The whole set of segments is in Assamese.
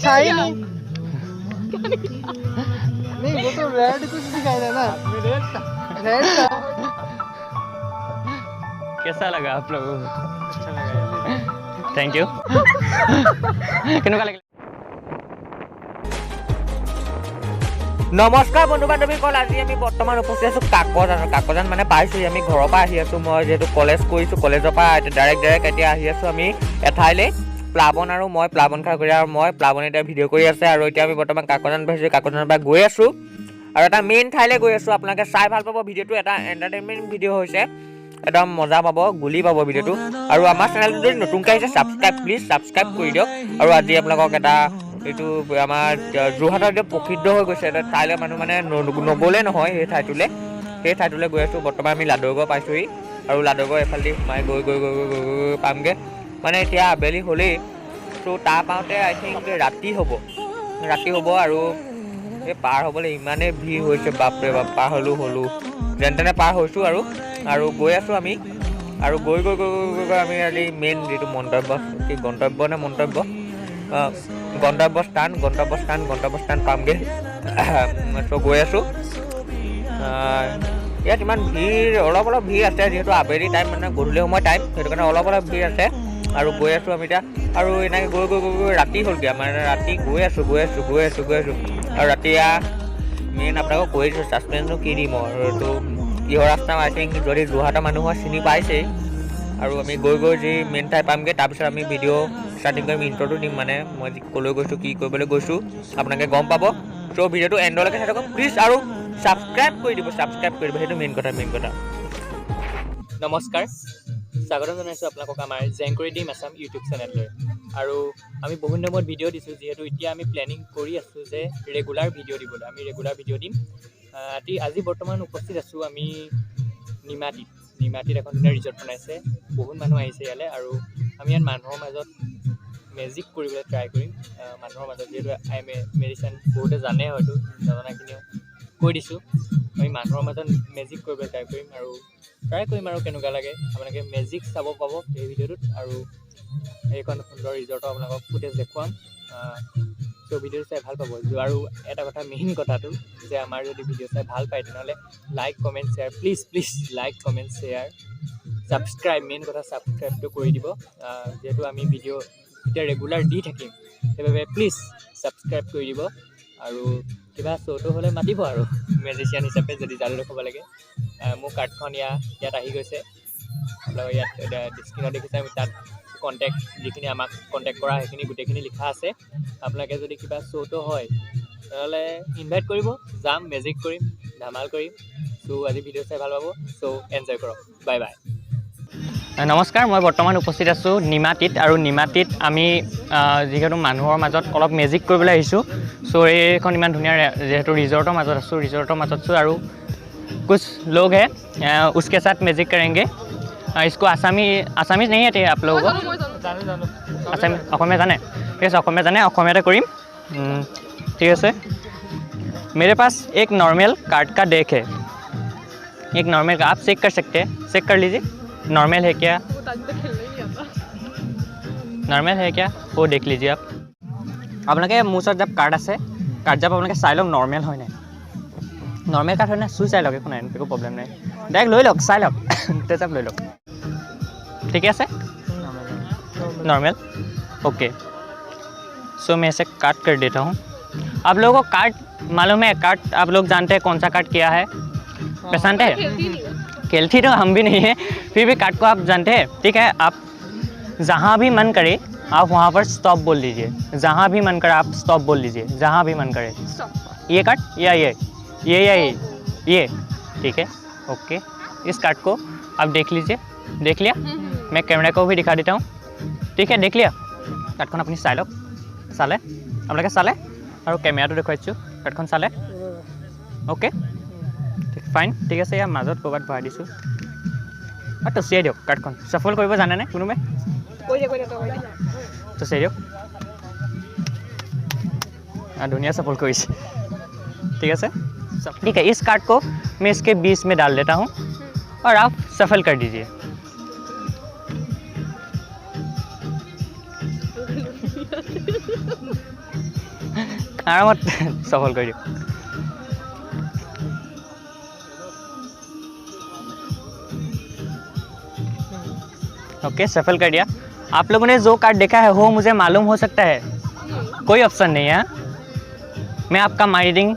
था ही नहीं वो तो रेड कुछ दिखाई दे ना रेड था कैसा लगा आप लोगों को अच्छा लगा थैंक यू কেনেকুৱা লাগিল নমস্কাৰ বন্ধু বান্ধৱীসকল আজি আমি বৰ্তমান উপস্থিত আছোঁ কাকজান মানে পাইছোঁ আমি ঘৰৰ পৰা আহি আছোঁ মই যেহেতু কলেজ কৰিছোঁ কলেজৰ পৰা ডাইৰেক্ট এতিয়া আহি আছোঁ আমি এঠাইলৈ প্লাৱন আৰু মই প্লাৱন খাগৰি আৰু মই প্লাৱন এতিয়া ভিডিঅ' কৰি আছে আৰু এতিয়া আমি বৰ্তমান কাকজান পাইছোঁ কাকজানৰ পৰা গৈ আছোঁ আৰু এটা মেইন ঠাইলৈ গৈ আছোঁ আপোনালোকে চাই ভাল পাব ভিডিঅ'টো এটা এণ্টাৰটেইনমেণ্ট ভিডিঅ' হৈছে একদম মজা পাব গুলি পাব ভিডিঅ'টো আৰু আমাৰ চেনেলটো যদি নতুনকৈ আহিছে প্লিজ ছাবস্ক্ৰাইব কৰি দিয়ক আৰু আজি আপোনালোকক এটা এইটো আমাৰ যোৰহাটত এতিয়া প্ৰসিদ্ধ হৈ গৈছে এটা ঠাইলৈ মানুহ মানে নগ'লে নহয় সেই ঠাইটোলৈ গৈ আছোঁ বৰ্তমান আমি লাডুগড় পাইছোঁহি আৰু লাডুগড় এফালেদি সোমাই গৈ পামগৈ মানে এতিয়া আবেলি হ'লেই ত' তাৰ পাওঁতে আই থিংক ৰাতি হ'ব আৰু এই পাৰ হ'বলৈ ইমানেই ভিৰ হৈছে বাপৰে বাপ পাৰ হ'লোঁ যেন তেনে পাৰ হৈছোঁ আৰু গৈ আছোঁ আমি আৰু গৈ আমি আজি মেইন যিটো গন্তব্যস্থান পামগৈ ত' গৈ আছোঁ ইয়াত ইমান ভিৰ অলপ ভিৰ আছে যিহেতু আবেলি টাইম মানে গধূলি সময় টাইম সেইটো কাৰণে অলপ ভিৰ আছে আৰু গৈ আছোঁ আমি এতিয়া আৰু এনেকৈ গৈ ৰাতি হ'লগৈ আমাৰ ৰাতি গৈ আছোঁ আৰু ৰাতি মেইন আপোনালোকক কৈ দিছোঁ ছাছপেন্সনো কি দিম আৰু এইটো কিহৰ ৰাস্তা আই থিংক যদি যোৰহাটৰ মানুহৰ চিনি পাইছেই আৰু আমি গৈ যি মেইন ঠাই পামগৈ তাৰপিছত আমি ভিডিঅ' ষ্টাৰ্টিং কৰিম ইণ্ট্ৰ'টো দিম মানে মই ক'লৈ গৈছোঁ কি কৰিবলৈ গৈছোঁ আপোনালোকে গম পাব চ' ভিডিঅ'টো এণ্ডলৈকে চাই থাকক প্লিজ আৰু ছাবস্ক্ৰাইব কৰি দিব সেইটো মেইন কথা নমস্কাৰ স্বাগতম জনাইছোঁ আপোনালোকক আমাৰ জেংকুৰি ডিম আছাম ইউটিউব চেনেললৈ আৰু আমি বহুত দিনৰ মূৰত ভিডিঅ' দিছোঁ যিহেতু এতিয়া আমি প্লেনিং কৰি আছোঁ যে ৰেগুলাৰ ভিডিঅ' দিবলৈ আমি ৰেগুলাৰ ভিডিঅ' দিম আজি বৰ্তমান উপস্থিত আছোঁ আমি নিমাতীত এখন ধুনীয়া ৰিজৰ্ট বনাইছে বহুত মানুহ আহিছে ইয়ালৈ আৰু আমি ইয়াত মানুহৰ মাজত মেজিক কৰিবলৈ ট্ৰাই কৰিম মানুহৰ মাজত যিহেতু মেডিচিন বহুতে জানে হয়তো নজনাখিনিও কৈ দিছোঁ আমি মানুহৰ মাজত মেজিক কৰিবলৈ ট্ৰাই কৰিম আৰু কেনেকুৱা লাগে আপোনালোকে মেজিক চাব পাব এই ভিডিঅ'টোত আৰু এইখন সুন্দৰ ৰিজৰ্টৰ আপোনালোকক ফুটেজ দেখুৱাম চ' ভিডিঅ'টো চাই ভাল পাব আৰু এটা কথা মেইন কথাটো যে আমাৰ যদি ভিডিঅ' চাই ভাল পায় তেনেহ'লে like comment share please like comment share subscribe main কথা ছাবস্ক্ৰাইবটো কৰি দিব যিহেতু আমি ভিডিঅ' এতিয়া ৰেগুলাৰ দি থাকিম সেইবাবে প্লিজ ছাবস্ক্ৰাইব কৰি দিব আৰু কিবা শ্ব'টো হ'লে মাতিব আৰু মেজিচিয়ান হিচাপে যদি যাদু দেখুৱাব লাগে মোৰ কাৰ্ডখন ইয়াত আহি গৈছে আপোনালোকে ইয়াত স্ক্ৰীণত দেখিছে আমি তাত কণ্টেক্ট যিখিনি আমাক কণ্টেক্ট কৰা সেইখিনি গোটেইখিনি লিখা আছে আপোনালোকে যদি কিবা শ্ব'টো হয় তেনেহ'লে ইনভাইট কৰিব যাম মেজিক কৰিম ধামাল কৰিম চ' আজি ভিডিঅ' চাই ভাল পাব চ' এনজয় কৰক বাই নমস্কাৰ মই বৰ্তমান উপস্থিত আছোঁ নিমাতীত আৰু নিমাতীত আমি যিহেতু মানুহৰ মাজত অলপ মেজিক কৰিবলৈ আহিছোঁ চ' এইখন ইমান ধুনীয়া যিহেতু ৰিজৰ্টৰ মাজত আছোঁ আৰু कुछ लोग हैं उसके साथ मैजिक करेंगे इसको आसामी नहीं आते आप लोगों को अসমীয়া জানে ঠিক আছে অসমীয়া জানে অসমীয়াতে কৰিম ঠিক আছে मेरे पास एक नॉर्मल कार्ड का डेक है एक नॉर्मल का आप चेक कर सकते हैं चेक कर लीजिए नॉर्मल है क्या वो देख लीजिए आप আপোনালোকে মোৰ ওচৰত জব কাৰ্ড আছে কাৰ্ড জব আপোনালোকে চাই লওক নৰ্মেল হয় নাই নৰ্মেল কাৰ্ড হয় না চুই চাই লওক একো নাই একো প্ৰব্লেম নাই ডাইৰেক্ট লৈ লওক চাই লওক তেজাব লৈ লওক ঠিকে আছে नॉर्मल ओके सो मैं इसे काट कर देता हूँ आप लोगों को कार्ड मालूम है कार्ड आप लोग जानते हैं कौन सा कार्ड क्या है पहचानते हैं खेलती तो हम भी नहीं है फिर भी कार्ड को आप जानते हैं ठीक है आप जहाँ भी मन करे आप वहाँ पर स्टॉप बोल लीजिए जहाँ भी मन करे आप स्टॉप बोल लीजिए जहाँ भी मन करे ये कार्ड या ये ठीक है ओके इस कार्ड को आप देख लीजिए देख लिया मैं कैमरा को भी दिखा देता हूँ ठीक है देख लिया कार्डखन अपनी चाई लওক चाले আপোনালোকে চালে আৰু কেমেৰাটো দেখুৱাইছোঁ কাৰ্ডখন চালে অ'কে ফাইন ঠিক আছে ইয়াৰ মাজত ক'ৰবাত ভৰাই দিছোঁ আৰু টচিয়াই দিয়ক কাৰ্ডখন সফল কৰিব জানেনে কোনোবাই টচিয়াই দিয়ক ধুনীয়া সফল কৰিছে ठीक है ठीक है इस कार्ड को मैं इसके बीच में डाल देता हूँ और आप सफल कर दीजिए आरामत सफल कर दियो ओके सफल कर दिया आप लोगों ने जो कार्ड देखा है वो मुझे मालूम हो सकता है कोई ऑप्शन नहीं है मैं आपका माइंड रीडिंग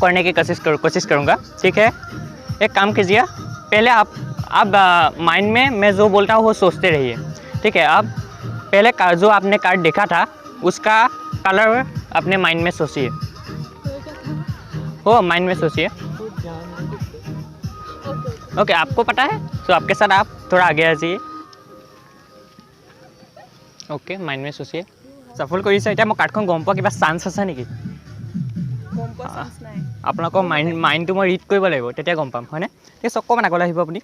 करने की कोशिश करूँगा ठीक है एक काम कीजिए पहले आप माइंड में मैं जो बोलता हूँ वो सोचते रहिए ठीक है आप पहले जो आपने कार्ड देखा था उसका कलर अपने माइंड में सोचिए हो माइंड में सोचिए ओके आपको पता है तो आपके साथ आप थोड़ा आगे आ जाइए ओके माइंड में सोचिए सफल কৰিছে এতিয়া মই কাৰ্ডখন গম পোৱা কিবা চান্স আছে নেকি গম পোৱা চান্স নাই আপোনালোকৰ মাইণ্ডটো মই ৰিড কৰিব লাগিব তেতিয়া গম পাম হয়নে ঠিক আছে অকণমান আগলৈ আহিব আপুনি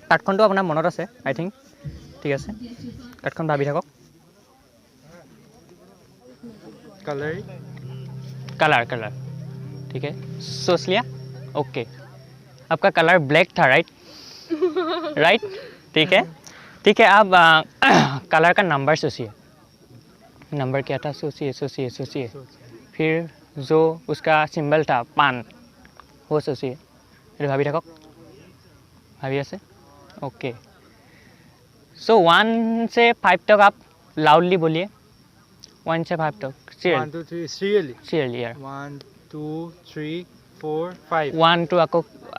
কাৰ্ডখনটো আপোনাৰ মনত আছে আই থিংক ঠিক আছে কাৰ্ডখন ভাবি থাকক कलर ठीक है सोच लिया ओके आपका कलर ब्लैक था राइट ठीक है आप कलर का नंबर सोचिए नंबर क्या था सोचिए फिर जो उसका सिंबल था पान वो सोचिए फिर भाभी थक भाभी आसे ओके सो 1 से 5 तक आप लाउडली बोलिए 1 से 5 तक 1 2 3 serially यार 1 2 3 4 5 1 2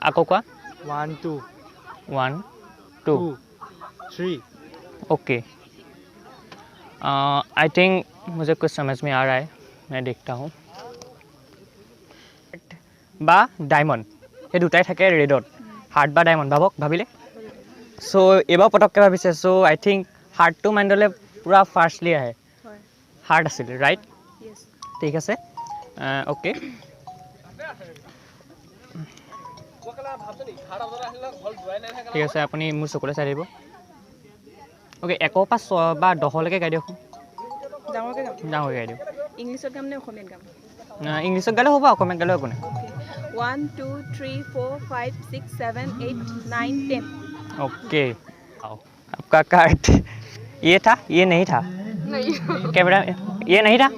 आको का 1 2 1 2 3 ओके आई थिंक मुझे कुछ समझ में आ रहा है मैं देखता हूँ बा डायमंड ये दुटाई থাকে ৰেডত হাৰ্ট বা ডায়মণ্ড ভাবিলে সো এবাৰ পটককৈ ভাবিছে সো আই থিংক হাৰ্টটো মাইণ্ডলৈ পুৰা ফাৰ্ষ্টলি আহে হাৰ্ট আছিল ৰাইট ঠিক আছে ওকে ঠিক আছে আপুনি মোৰ চকুলৈ চাই দিব ओके 1 পৰা 6 বা 10 লৈকে গাই দিয়ক ডাঙৰকৈ গাই দিয়ক ইংলিছত গাম নে অসমীয়াত গাম इंग्लिश गाले होगा कमेंट गाले को 1 2 3 4 5 6 7 8 9 10 ओके आपका कार्ड ये था ये नहीं था कैमरा ये नहीं था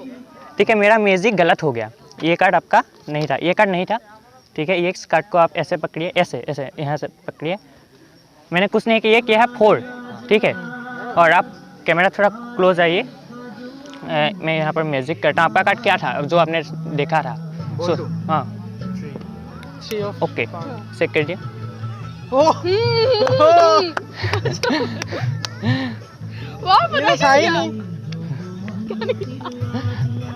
ठीक है मेरा मैजिक गलत हो गया ये कार्ड आपका नहीं था ये कार्ड नहीं था ठीक है ये कार्ड को आप ऐसे पकड़िए ऐसे यहाँ से पकड़िए मैंने कुछ नहीं किया है 4 ठीक है और आप कैमरा थोड़ा क्लोज आइए मैं यहाँ पर मैजिक करता हूँ आपका कार्ड क्या था जो आपने देखा था हाँ ओके चेक कर दिए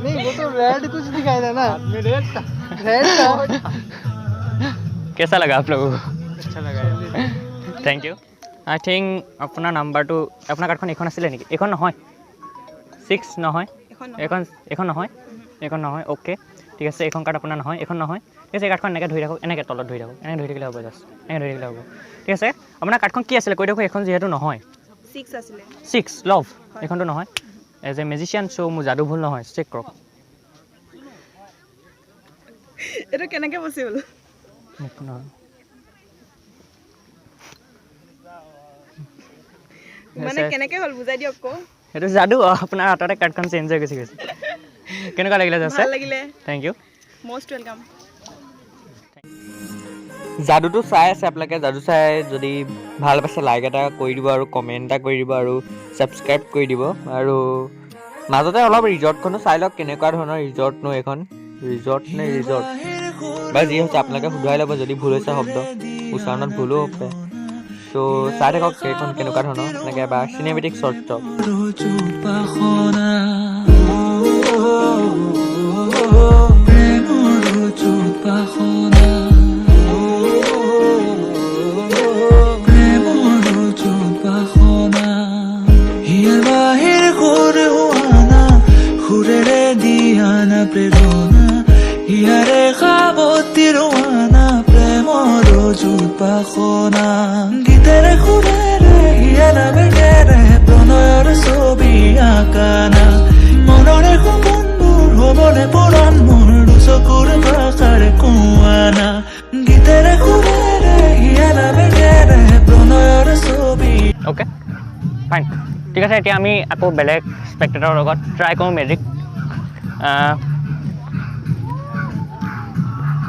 नहीं वो तो रेड कुछ दिखाई दे ना रेड था कैसा लगा आप लोगों को अच्छा लगा थैंक यू आई थिंक अपना नम्बर तो अपना कार्ड एन आছিলে নেকি এখন নহয় 6 নহয় এখন নহয় ओके ठीक है এখন कार्ड अपना নহয় এখন নহয় ঠিক আছে কাৰ্ডখন এনেকৈ ধৰি থাকক এনেকৈ তলত ধৰি থাকক এনেকৈ ধৰি থাকিলে হ'ব জাষ্ট এনেকৈ ধৰি থাকিলে হ'ব ঠিক আছে আপোনাৰ কাৰ্ডখন কি আছিলে কৈ দেখো এখন যিহেতু নহয় 6 আছিলে 6 লভ এখনটো নহয় এজ এ মিউজিচিয়ান চ' মোৰ যাদু ভুল নহয় চেক কৰক এটা কেনেকৈ পচিবল মানে কেনেকৈ হ'ল বুজাই দিয়ক কো সেইটো যাদু আপোনাৰ হাততে কাৰ্ডখন চেঞ্জ হৈ গৈছে কেনেকুৱা লাগিলে জাষ্ট ভাল লাগিলে থেংক ইউ মোষ্ট ওয়েলকাম যাদুটো চাই আছে আপোনালোকে যাদু চাই যদি ভাল পাইছে লাইক এটা কৰি দিব আৰু কমেণ্ট এটা কৰি দিব আৰু ছাবস্ক্ৰাইব কৰি দিব আৰু মাজতে অলপ ৰিজৰ্টখনো চাই লওক কেনেকুৱা ধৰণৰ ৰিজৰ্টনো এইখন ৰিজৰ্ট নে ৰিজৰ্ট বা যি হৈছে আপোনালোকে শুধৰাই ল'ব যদি ভুল হৈছে শব্দ উচ্চাৰণত ভুলো হ'ব পাৰে ত' চাই থাকক সেইখন কেনেকুৱা ধৰণৰ এনেকৈ বা চিনেমেটিক শ্বৰ্ট প্ৰেৰণা ইয়াৰে খাবতিৰ ওয়ানা প্ৰেমৰ জুপাখনা গীতেৰ খুবেৰে হিয়াৰা বেগেৰে প্ৰণয়েৰ ছবি আঁকানা মনৰে সপোনবোৰ হবলে পৰাণ মোৰ চকুৰ ভাষাৰ কোৱানা গীতেৰ খুবেৰে হিয়াৰা বেগেৰে প্ৰণয়েৰ ছবি ওকে ফাইন ঠিক আছে এতিয়া আমি আকৌ বেলেগ স্পেক্টেটৰৰ লগত ট্ৰাই কৰোঁ মেজিক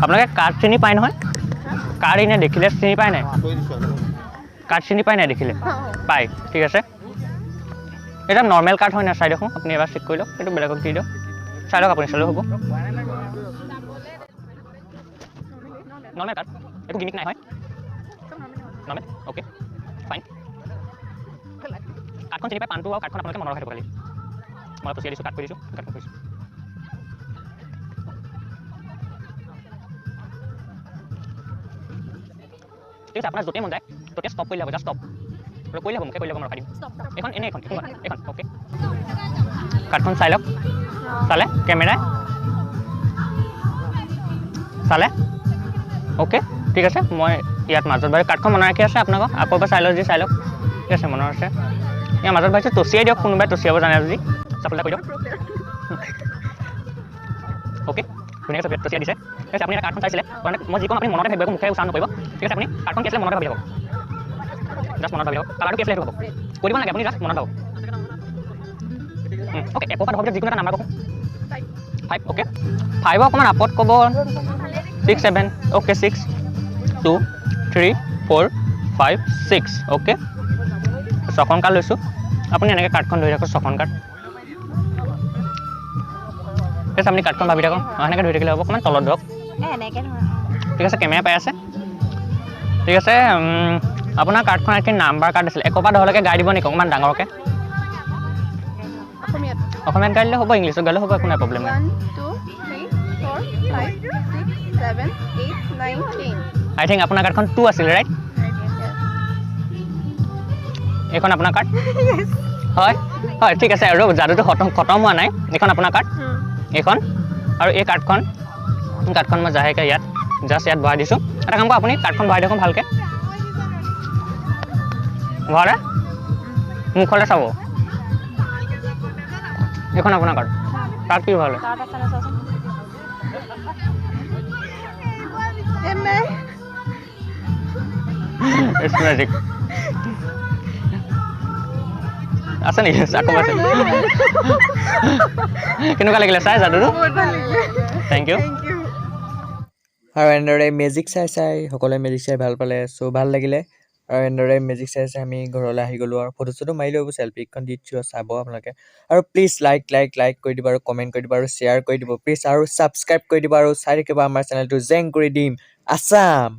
আপোনালোকে কাৰ্ড চিনি পায় নহয় কাৰ্ড এনে দেখিলে চিনি পায় নাই কাৰ্ড চিনি পায় নাই দেখিলে পায় ঠিক আছে এটা নৰ্মেল কাৰ্ড হয় না চাই দেখোন আপুনি এবাৰ চেক কৰি লওক এইটো বেলেগক দি দিয়ক চাই লওক আপুনি চালেও হ'ব নৰ্মেল কাৰ্ড একো গিমিক নাই হয় নৰ্মেল অ'কে ফাইন কাৰ্ডখন চিনি পাই পাণটো আৰু কাৰ্ডখন আপোনালোকে মনত ৰাখিব খালি মই পঠিয়াই দিছোঁ কাৰ্ড কৰি দিছোঁ কাৰ্ডখন কৰিছোঁ ঠিক আছে আপোনাৰ য'তেই মন যায় ত'তে ষ্টপ কৰিলে হ'ব জাষ্ট ষ্টপ কৰিলে হ'ব মোকে কৰিলে হ'ব মই ৰখাই দিম এখন এনেই এখন অ'কে কাৰ্ডখন চাই লওক চালে কেমেৰাই চালে অ'কে ঠিক আছে মই ইয়াত মাজত বাৰু কাৰ্ডখন মনত ৰাখি আছে আপোনালোকক আকৌ এবাৰ চাই লওক যি চাই লওক ঠিক আছে মনত আছে ইয়াৰ মাজত ভাবিছোঁ টচিয়াই দিয়ক কোনোবাই টচিয়াব জানে যদি চাপোলা কৰি দিয়ক অ'কে ধুনীয়াকৈ টচিয়াই দিছে ঠিক আছে আপুনি এটা কাৰ্ডখন চাইছিলে মই যি ক'ম আপুনি মনতে ভাবিব মুখে উচ্চাৰণ নকৰিব ঠিক আছে আপুনি কাৰ্ডখন কি আছিলে মনতে ভাবি থাকক জাষ্ট মনত ভাবি থাকক কালাৰটো কি আছিলে সেইটো হ'ব কৈ দিব নালাগে আপুনি জাষ্ট মনত ভাবক অ'কে একৰ পৰা ধৰক যিকোনো এটা নাম্বাৰ কওক 5 অ'কে 5 অকণমান আপত ক'ব 6 7 অ'কে 6 2 3 4 5 6 অ'কে ছখন কাৰ্ড লৈছোঁ আপুনি এনেকৈ কাৰ্ডখন ধৰি থাকক ছখন কাৰ্ড ঠিক আছে আপুনি কাৰ্ডখন ভাবি থাকক এনেকৈ ধৰি থাকিলে হ'ব অকণমান তলত ধৰক ঠিক আছে কেমেৰা পাই আছে ঠিক আছে আপোনাৰ কাৰ্ডখন একে নাম্বাৰ কাৰ্ড আছিলে একৰ পৰা দহলৈকে গাই দিব নেকি অকণমান ডাঙৰকৈ অসমীয়াত গাই দিলে হ'ব ইংলিছত গালে হ'ব একো নাই প্ৰব্লেম নাই 1 2 3 4 5 6 7 8 9 10 আই থিংক আপোনাৰ কাৰ্ডখন 2 আছিলে ৰাইট এইখন আপোনাৰ কাৰ্ড হয় হয় ঠিক আছে আৰু যাদুটো খতম হোৱা নাই এইখন আপোনাৰ কাৰ্ড এইখন আৰু এই কাৰ্ডখন মই জাহেকৈ ইয়াত জাষ্ট ইয়াত ভৰাই দিছোঁ এটা কাম কৰক আপুনি কাৰ্ডখন ভৰাই দিয়ক ভালকৈ ভৰাই মুখলৈ চাব এইখন আপোনাৰ কাৰ্ড কাৰ্ড কি ভৰালে ইটছ মেজিক আছে নেকি আকৌ আছে কেনেকুৱা লাগিলে চাই যাদুটো থেংক ইউ আৰু এনেদৰে মেজিক চাই সকলোৱে মেজিক চাই ভাল পালে চ' ভাল লাগিলে আৰু এনেদৰে মেজিক চাই আমি ঘৰলৈ আহি গ'লোঁ আৰু ফটো চটো মাৰি ল'ব চেল্ফিখন দি দিছোঁ চাব আপোনালোকে আৰু প্লিজ লাইক কৰি দিব আৰু কমেণ্ট কৰি দিব আৰু শ্বেয়াৰ কৰি দিব প্লিজ আৰু ছাবস্ক্ৰাইব কৰি দিব আৰু চাই থাকিব আমাৰ চেনেলটো জেং কৰি দিম আছাম